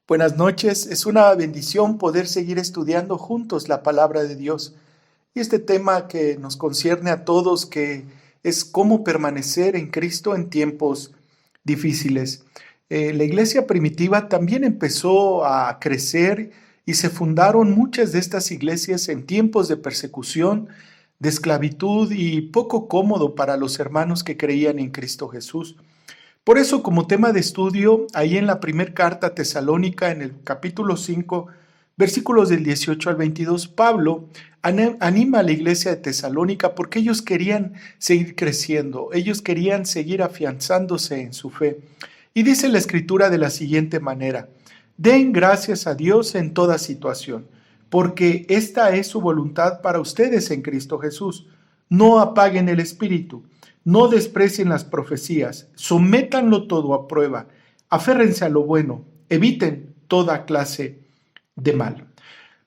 Buenas noches, es una bendición poder seguir estudiando juntos la palabra de Dios. Y este tema que nos concierne a todos, que es cómo permanecer en Cristo en tiempos difíciles. La iglesia primitiva también empezó a crecer y se fundaron muchas de estas iglesias en tiempos de persecución, de esclavitud y poco cómodo para los hermanos que creían en Cristo Jesús. Por eso, como tema de estudio, ahí en la primera carta a Tesalónica, en el capítulo 5, versículos del 18 al 22, Pablo anima a la iglesia de Tesalónica porque ellos querían seguir creciendo, ellos querían seguir afianzándose en su fe. Y dice la escritura de la siguiente manera: den gracias a Dios en toda situación, porque esta es su voluntad para ustedes en Cristo Jesús. No apaguen el espíritu. No desprecien las profecías, sométanlo todo a prueba, aférrense a lo bueno, eviten toda clase de mal.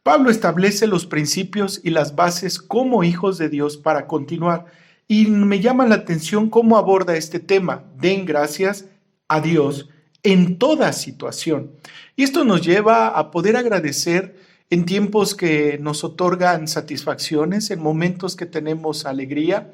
Pablo establece los principios y las bases como hijos de Dios para continuar, y me llama la atención cómo aborda este tema: den gracias a Dios en toda situación. Y esto nos lleva a poder agradecer en tiempos que nos otorgan satisfacciones, en momentos que tenemos alegría,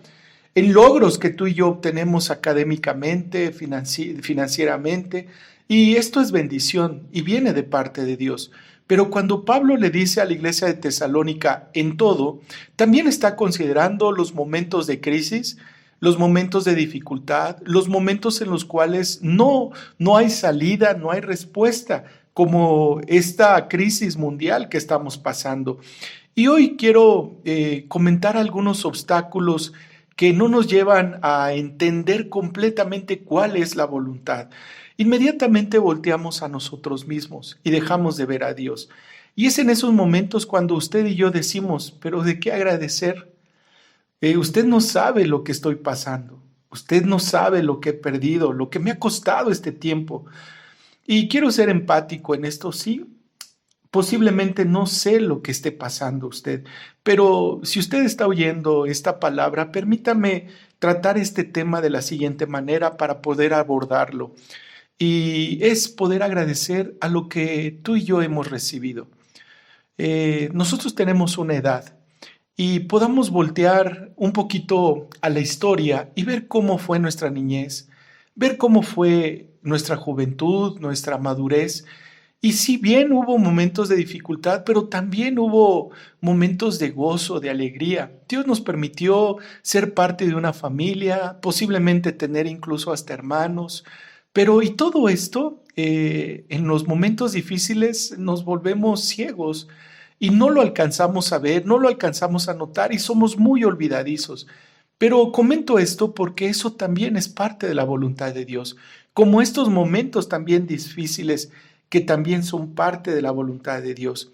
en logros que tú y yo obtenemos académicamente, financieramente, y esto es bendición y viene de parte de Dios. Pero cuando Pablo le dice a la iglesia de Tesalónica en todo, también está considerando los momentos de crisis, los momentos de dificultad, los momentos en los cuales no hay salida, no hay respuesta, como esta crisis mundial que estamos pasando. Y hoy quiero comentar algunos obstáculos que no nos llevan a entender completamente cuál es la voluntad. Inmediatamente volteamos a nosotros mismos y dejamos de ver a Dios. Y es en esos momentos cuando usted y yo decimos: ¿pero de qué agradecer? Usted no sabe lo que estoy pasando. Usted no sabe lo que he perdido, lo que me ha costado este tiempo. Y quiero ser empático en esto, sí. Posiblemente no sé lo que esté pasando usted, pero si usted está oyendo esta palabra, permítame tratar este tema de la siguiente manera para poder abordarlo. Y es poder agradecer a lo que tú y yo hemos recibido. Nosotros tenemos una edad y podamos voltear un poquito a la historia y ver cómo fue nuestra niñez, ver cómo fue nuestra juventud, nuestra madurez. Y si bien hubo momentos de dificultad, pero también hubo momentos de gozo, de alegría. Dios nos permitió ser parte de una familia, posiblemente tener incluso hasta hermanos. Pero y todo esto, en los momentos difíciles nos volvemos ciegos y no lo alcanzamos a ver, no lo alcanzamos a notar y somos muy olvidadizos. Pero comento esto porque eso también es parte de la voluntad de Dios, como estos momentos también difíciles que también son parte de la voluntad de Dios.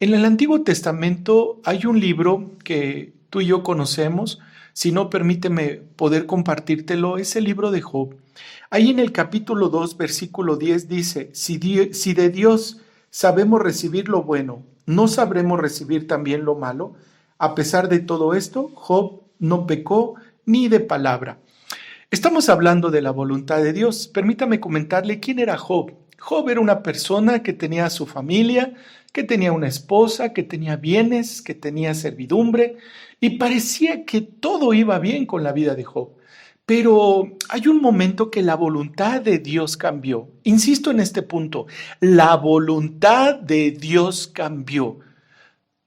En el Antiguo Testamento hay un libro que tú y yo conocemos. Si no, permíteme poder compartírtelo. Es el libro de Job. Ahí en el capítulo 2, versículo 10 dice: si de Dios sabemos recibir lo bueno, ¿no sabremos recibir también lo malo? A pesar de todo esto, Job no pecó ni de palabra. Estamos hablando de la voluntad de Dios. Permítame comentarle quién era Job. Job era una persona que tenía su familia, que tenía una esposa, que tenía bienes, que tenía servidumbre, y parecía que todo iba bien con la vida de Job. Pero hay un momento que la voluntad de Dios cambió. Insisto en este punto: la voluntad de Dios cambió.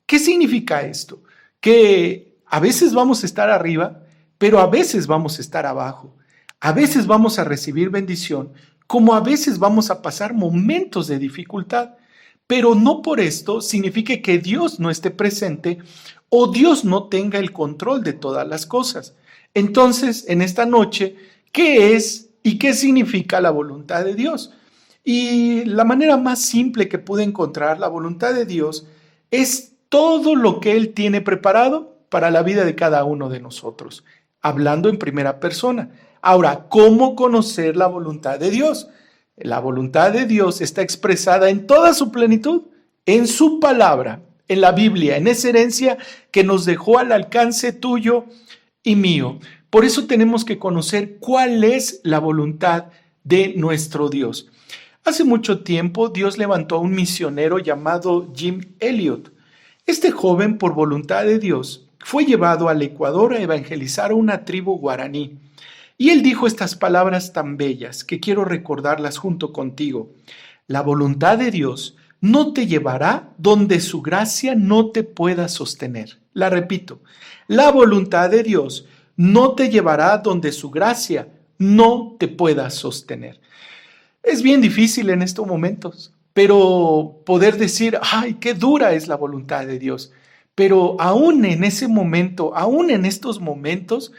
¿Qué significa esto? Que a veces vamos a estar arriba, pero a veces vamos a estar abajo. A veces vamos a recibir bendición, como a veces vamos a pasar momentos de dificultad. Pero no por esto significa que Dios no esté presente o Dios no tenga el control de todas las cosas. Entonces, en esta noche, ¿qué es y qué significa la voluntad de Dios? Y la manera más simple que pude encontrar la voluntad de Dios es todo lo que Él tiene preparado para la vida de cada uno de nosotros, hablando en primera persona. Ahora, ¿cómo conocer la voluntad de Dios? La voluntad de Dios está expresada en toda su plenitud, en su palabra, en la Biblia, en esa herencia que nos dejó al alcance tuyo y mío. Por eso tenemos que conocer cuál es la voluntad de nuestro Dios. Hace mucho tiempo Dios levantó a un misionero llamado Jim Elliot. Este joven, por voluntad de Dios, fue llevado al Ecuador a evangelizar a una tribu guaraní. Y él dijo estas palabras tan bellas que quiero recordarlas junto contigo. La voluntad de Dios no te llevará donde su gracia no te pueda sostener. La repito, la voluntad de Dios no te llevará donde su gracia no te pueda sostener. Es bien difícil en estos momentos, pero poder decir, ay, qué dura es la voluntad de Dios. Pero aún en ese momento, aún en estos momentos,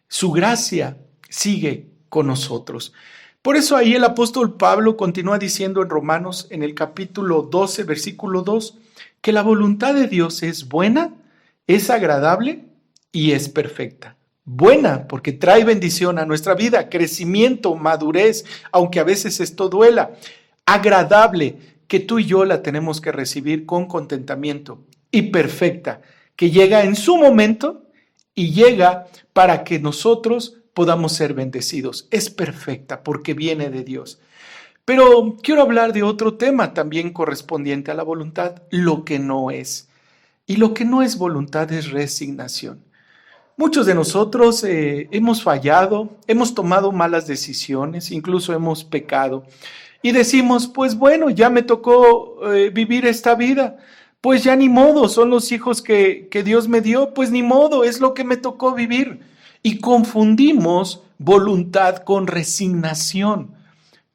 su gracia sigue con nosotros. Por eso ahí el apóstol Pablo continúa diciendo en Romanos, en el capítulo 12, versículo 2, que la voluntad de Dios es buena, es agradable y es perfecta. Buena porque trae bendición a nuestra vida, crecimiento, madurez, aunque a veces esto duela. Agradable, que tú y yo la tenemos que recibir con contentamiento. Y perfecta, que llega en su momento y llega para que nosotros podamos ser bendecidos. Es perfecta porque viene de Dios. Pero quiero hablar de otro tema también correspondiente a la voluntad, lo que no es. Y lo que no es voluntad es resignación. Muchos de nosotros hemos fallado, hemos tomado malas decisiones, incluso hemos pecado. Y decimos, pues bueno, ya me tocó vivir esta vida. Pues ya ni modo, son los hijos que Dios me dio, pues ni modo, es lo que me tocó vivir. Y confundimos voluntad con resignación.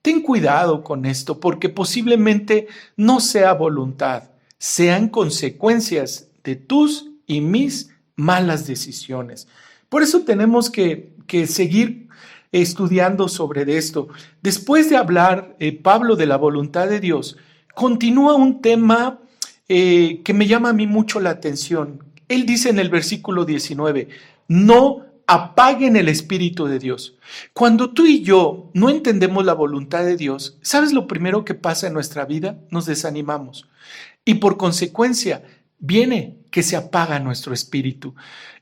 Ten cuidado con esto, porque posiblemente no sea voluntad, sean consecuencias de tus y mis malas decisiones. Por eso tenemos que seguir estudiando sobre esto. Después de hablar, Pablo, de la voluntad de Dios, continúa un tema que me llama a mí mucho la atención. Él dice en el versículo 19, no apaguen el Espíritu de Dios. Cuando tú y yo no entendemos la voluntad de Dios, ¿sabes lo primero que pasa en nuestra vida? Nos desanimamos. Y por consecuencia, viene que se apaga nuestro espíritu.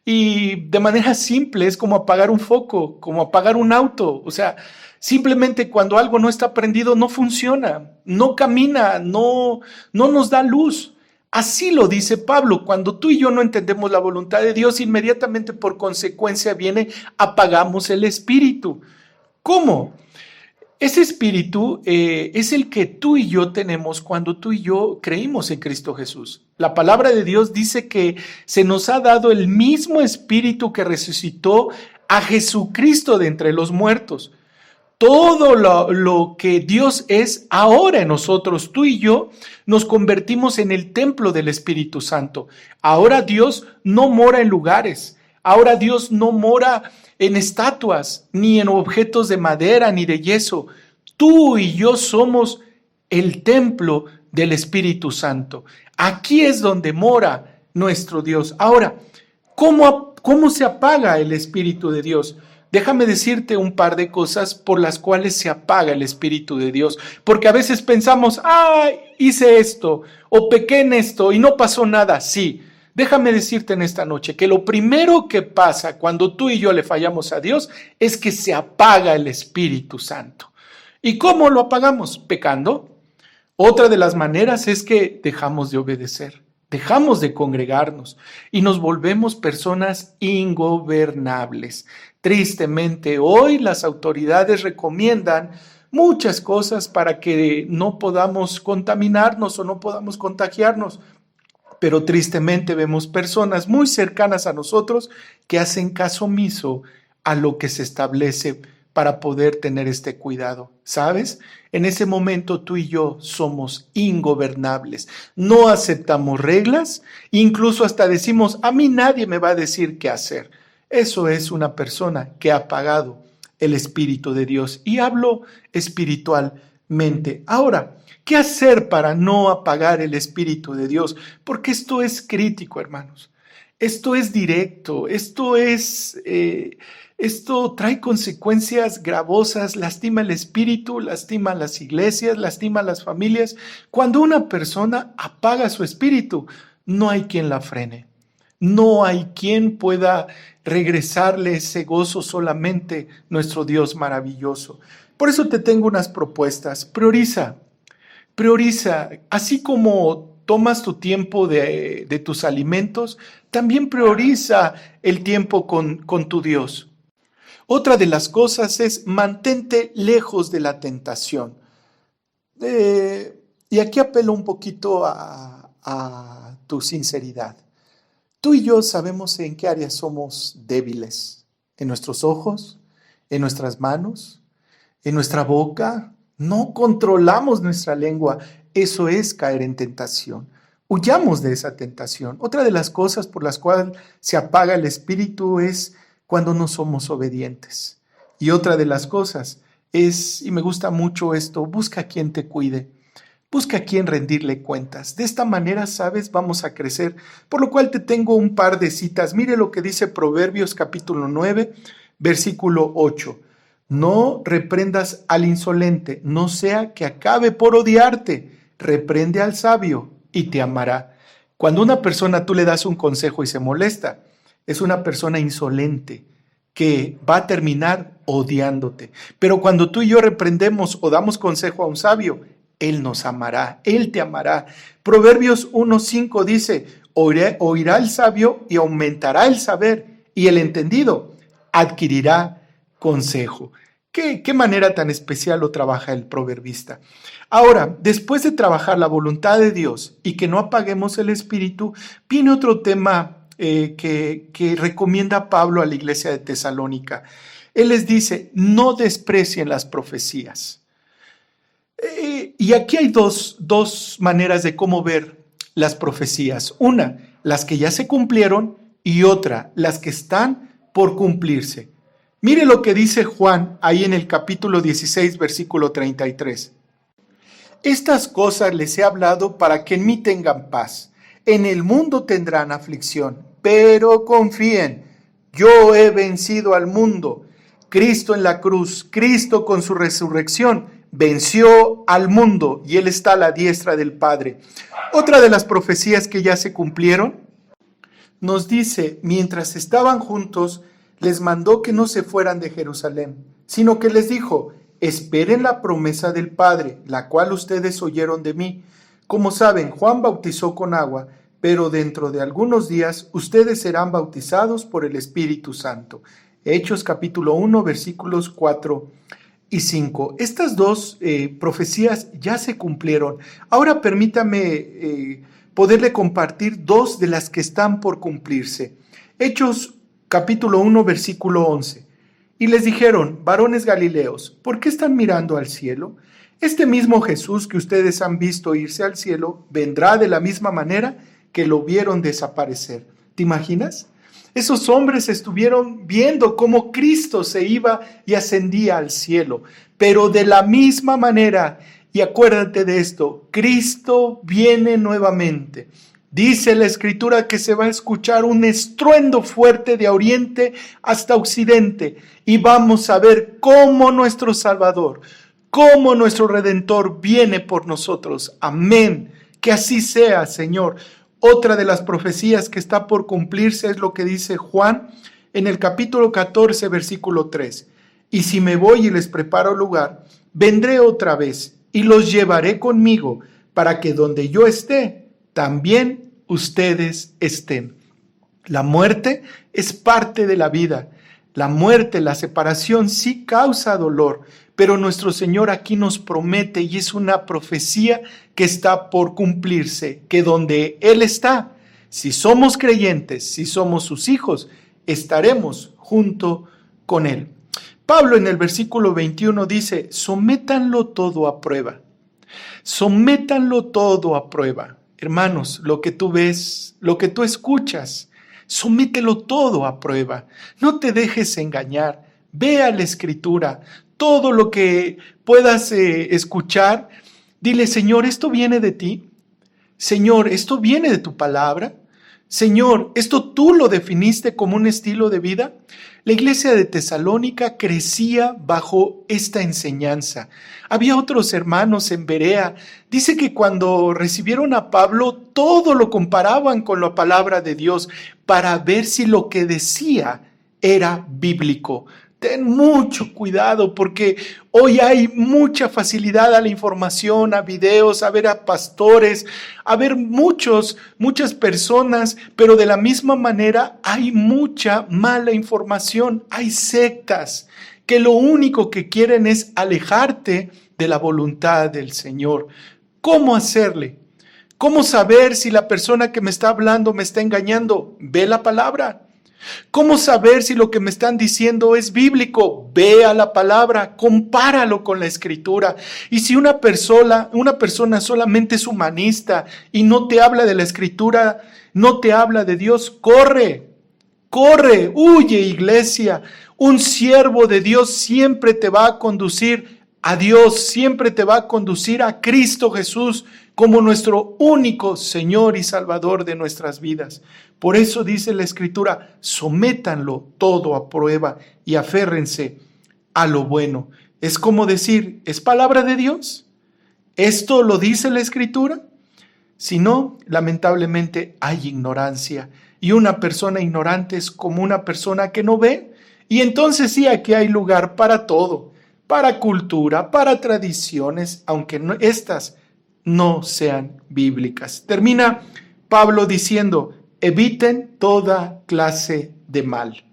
Y de manera simple es como apagar un foco, como apagar un auto. O sea, simplemente cuando algo no está prendido no funciona, no camina, no nos da luz. Así lo dice Pablo, cuando tú y yo no entendemos la voluntad de Dios, inmediatamente por consecuencia viene, apagamos el espíritu. ¿Cómo? Ese espíritu es el que tú y yo tenemos cuando tú y yo creímos en Cristo Jesús. La palabra de Dios dice que se nos ha dado el mismo espíritu que resucitó a Jesucristo de entre los muertos. Todo lo que Dios es ahora en nosotros, tú y yo, nos convertimos en el templo del Espíritu Santo. Ahora Dios no mora en lugares. Ahora Dios no mora en estatuas, ni en objetos de madera, ni de yeso. Tú y yo somos el templo del Espíritu Santo. Aquí es donde mora nuestro Dios. Ahora, ¿cómo se apaga el Espíritu de Dios? Déjame decirte un par de cosas por las cuales se apaga el Espíritu de Dios. Porque a veces pensamos, hice esto, o pequé en esto y no pasó nada. Sí. Déjame decirte en esta noche que lo primero que pasa cuando tú y yo le fallamos a Dios es que se apaga el Espíritu Santo. ¿Y cómo lo apagamos? Pecando. Otra de las maneras es que dejamos de obedecer, dejamos de congregarnos y nos volvemos personas ingobernables. Tristemente, hoy las autoridades recomiendan muchas cosas para que no podamos contaminarnos o no podamos contagiarnos. Pero tristemente vemos personas muy cercanas a nosotros que hacen caso omiso a lo que se establece para poder tener este cuidado. ¿Sabes? En ese momento tú y yo somos ingobernables. No aceptamos reglas, incluso hasta decimos, a mí nadie me va a decir qué hacer. Eso es una persona que ha apagado el Espíritu de Dios. Y hablo espiritualmente. Ahora, ¿qué hacer para no apagar el Espíritu de Dios? Porque esto es crítico, hermanos. Esto es directo. Esto trae consecuencias gravosas, lastima el espíritu, lastima las iglesias, lastima las familias. Cuando una persona apaga su espíritu, no hay quien la frene. No hay quien pueda regresarle ese gozo, solamente nuestro Dios maravilloso. Por eso te tengo unas propuestas. Prioriza, así como tomas tu tiempo de tus alimentos, también prioriza el tiempo con tu Dios. Otra de las cosas es mantente lejos de la tentación. Y aquí apelo un poquito a tu sinceridad. Tú y yo sabemos en qué áreas somos débiles. En nuestros ojos, en nuestras manos, en nuestra boca. No controlamos nuestra lengua. Eso es caer en tentación. Huyamos de esa tentación. Otra de las cosas por las cuales se apaga el espíritu es cuando no somos obedientes. Y otra de las cosas es, y me gusta mucho esto, busca a quien te cuide. Busca a quien rendirle cuentas. De esta manera, sabes, vamos a crecer. Por lo cual te tengo un par de citas. Mire lo que dice Proverbios capítulo 9, versículo 8. No reprendas al insolente, no sea que acabe por odiarte. Reprende al sabio y te amará. Cuando una persona tú le das un consejo y se molesta, es una persona insolente que va a terminar odiándote. Pero cuando tú y yo reprendemos o damos consejo a un sabio, Él nos amará, Él te amará. Proverbios 1:5 dice, oirá el sabio y aumentará el saber, y el entendido adquirirá consejo. ¿Qué manera tan especial lo trabaja el proverbista? Ahora, después de trabajar la voluntad de Dios y que no apaguemos el espíritu, viene otro tema que recomienda Pablo a la iglesia de Tesalónica. Él les dice, no desprecien las profecías. Y aquí hay dos maneras de cómo ver las profecías. Una, las que ya se cumplieron, y otra, las que están por cumplirse. Mire lo que dice Juan ahí en el capítulo 16, versículo 33. Estas cosas les he hablado para que en mí tengan paz. En el mundo tendrán aflicción, pero confíen, yo he vencido al mundo. Cristo en la cruz, Cristo con su resurrección, venció al mundo y Él está a la diestra del Padre. Otra de las profecías que ya se cumplieron, nos dice, mientras estaban juntos, les mandó que no se fueran de Jerusalén, sino que les dijo, esperen la promesa del Padre, la cual ustedes oyeron de mí. Como saben, Juan bautizó con agua, pero dentro de algunos días ustedes serán bautizados por el Espíritu Santo. Hechos capítulo 1, versículos 4 y 5. Estas dos profecías ya se cumplieron. Ahora permítame poderle compartir dos de las que están por cumplirse. Hechos capítulo 1, versículo 11. Y les dijeron, varones galileos, ¿por qué están mirando al cielo? Este mismo Jesús que ustedes han visto irse al cielo, vendrá de la misma manera que lo vieron desaparecer. ¿Te imaginas? Esos hombres estuvieron viendo cómo Cristo se iba y ascendía al cielo, pero de la misma manera, y acuérdate de esto, Cristo viene nuevamente. Dice la Escritura que se va a escuchar un estruendo fuerte de oriente hasta occidente y vamos a ver cómo nuestro Salvador, cómo nuestro Redentor viene por nosotros. Amén. Que así sea, Señor. Otra de las profecías que está por cumplirse es lo que dice Juan en el capítulo 14, versículo 3. Y si me voy y les preparo lugar, vendré otra vez y los llevaré conmigo para que donde yo esté, también ustedes estén. La muerte es parte de la vida. La muerte, la separación sí causa dolor, pero nuestro Señor aquí nos promete, y es una profecía que está por cumplirse, que donde Él está, si somos creyentes, si somos sus hijos, estaremos junto con Él. Pablo en el versículo 21 dice, sométanlo todo a prueba. Sométanlo todo a prueba. Hermanos, lo que tú ves, lo que tú escuchas, somételo todo a prueba. No te dejes engañar. Ve a la Escritura. Todo lo que puedas escuchar, dile, Señor, ¿esto viene de ti? Señor, ¿esto viene de tu palabra? Señor, ¿esto tú lo definiste como un estilo de vida? La iglesia de Tesalónica crecía bajo esta enseñanza. Había otros hermanos en Berea. Dice que cuando recibieron a Pablo, todo lo comparaban con la palabra de Dios para ver si lo que decía era bíblico. ten mucho cuidado porque hoy hay mucha facilidad a la información, a videos, a ver a pastores, a ver muchas personas, pero de la misma manera hay mucha mala información. Hay sectas que lo único que quieren es alejarte de la voluntad del Señor. ¿Cómo hacerle? ¿Cómo saber si la persona que me está hablando me está engañando? Ve la palabra. ¿Cómo saber si lo que me están diciendo es bíblico? Ve a la palabra, compáralo con la Escritura. Y si una persona solamente es humanista y no te habla de la Escritura, no te habla de Dios, corre, huye, iglesia. Un siervo de Dios siempre te va a conducir a Dios, siempre te va a conducir a Cristo Jesús como nuestro único Señor y Salvador de nuestras vidas. Por eso dice la Escritura, sométanlo todo a prueba y aférrense a lo bueno. Es como decir, ¿es palabra de Dios? ¿Esto lo dice la Escritura? Si no, lamentablemente hay ignorancia. Y una persona ignorante es como una persona que no ve. Y entonces sí, aquí hay lugar para todo, para cultura, para tradiciones, aunque estas no sean bíblicas. Termina Pablo diciendo, eviten toda clase de mal.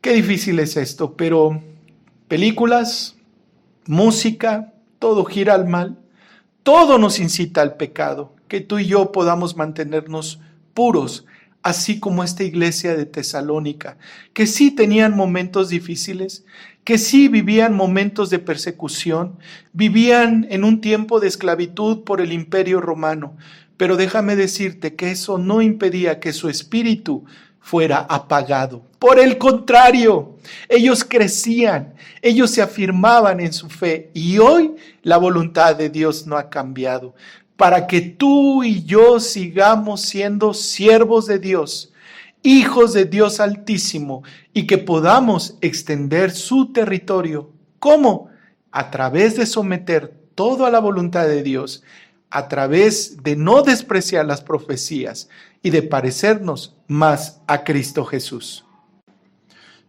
Qué difícil es esto, pero películas, música, todo gira al mal, todo nos incita al pecado. Que tú y yo podamos mantenernos puros, así como esta iglesia de Tesalónica, que sí tenían momentos difíciles, que sí vivían momentos de persecución, vivían en un tiempo de esclavitud por el Imperio Romano, pero déjame decirte que eso no impedía que su espíritu fuera apagado. Por el contrario, ellos crecían, ellos se afirmaban en su fe y hoy la voluntad de Dios no ha cambiado. Para que tú y yo sigamos siendo siervos de Dios, hijos de Dios Altísimo, y que podamos extender su territorio. ¿Cómo? A través de someter todo a la voluntad de Dios, a través de no despreciar las profecías y de parecernos más a Cristo Jesús.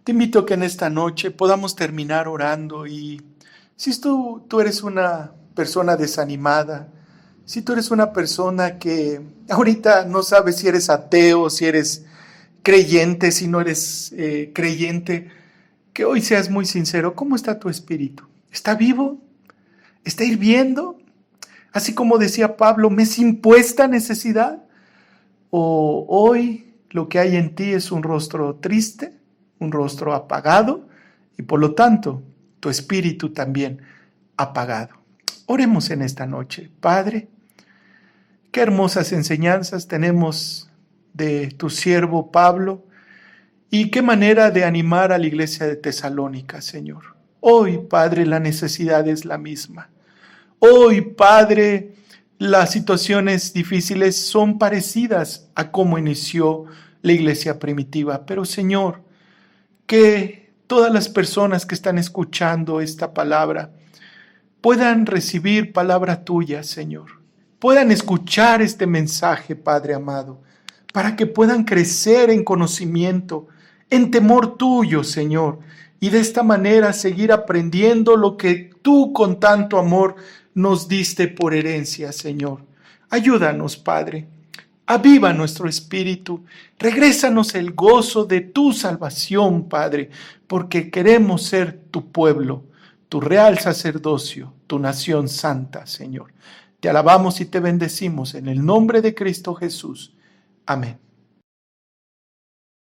Te invito a que en esta noche podamos terminar orando y si tú eres una persona desanimada, si tú eres una persona que ahorita no sabes si eres ateo, si eres creyente, si no eres creyente, que hoy seas muy sincero. ¿Cómo está tu espíritu? ¿Está vivo? ¿Está hirviendo? Así como decía Pablo, ¿me es impuesta necesidad? ¿O hoy lo que hay en ti es un rostro triste, un rostro apagado y por lo tanto tu espíritu también apagado? Oremos en esta noche. Padre, qué hermosas enseñanzas tenemos de tu siervo Pablo y qué manera de animar a la iglesia de Tesalónica, Señor. Hoy, Padre, la necesidad es la misma. Hoy, Padre, las situaciones difíciles son parecidas a cómo inició la iglesia primitiva. Pero, Señor, que todas las personas que están escuchando esta palabra puedan recibir palabra tuya, Señor. Puedan escuchar este mensaje, Padre amado, para que puedan crecer en conocimiento, en temor tuyo, Señor, y de esta manera seguir aprendiendo lo que tú con tanto amor nos diste por herencia, Señor. Ayúdanos, Padre. Aviva nuestro espíritu. Regrésanos el gozo de tu salvación, Padre, porque queremos ser tu pueblo, tu real sacerdocio, tu nación santa, Señor. Te alabamos y te bendecimos en el nombre de Cristo Jesús. Amén.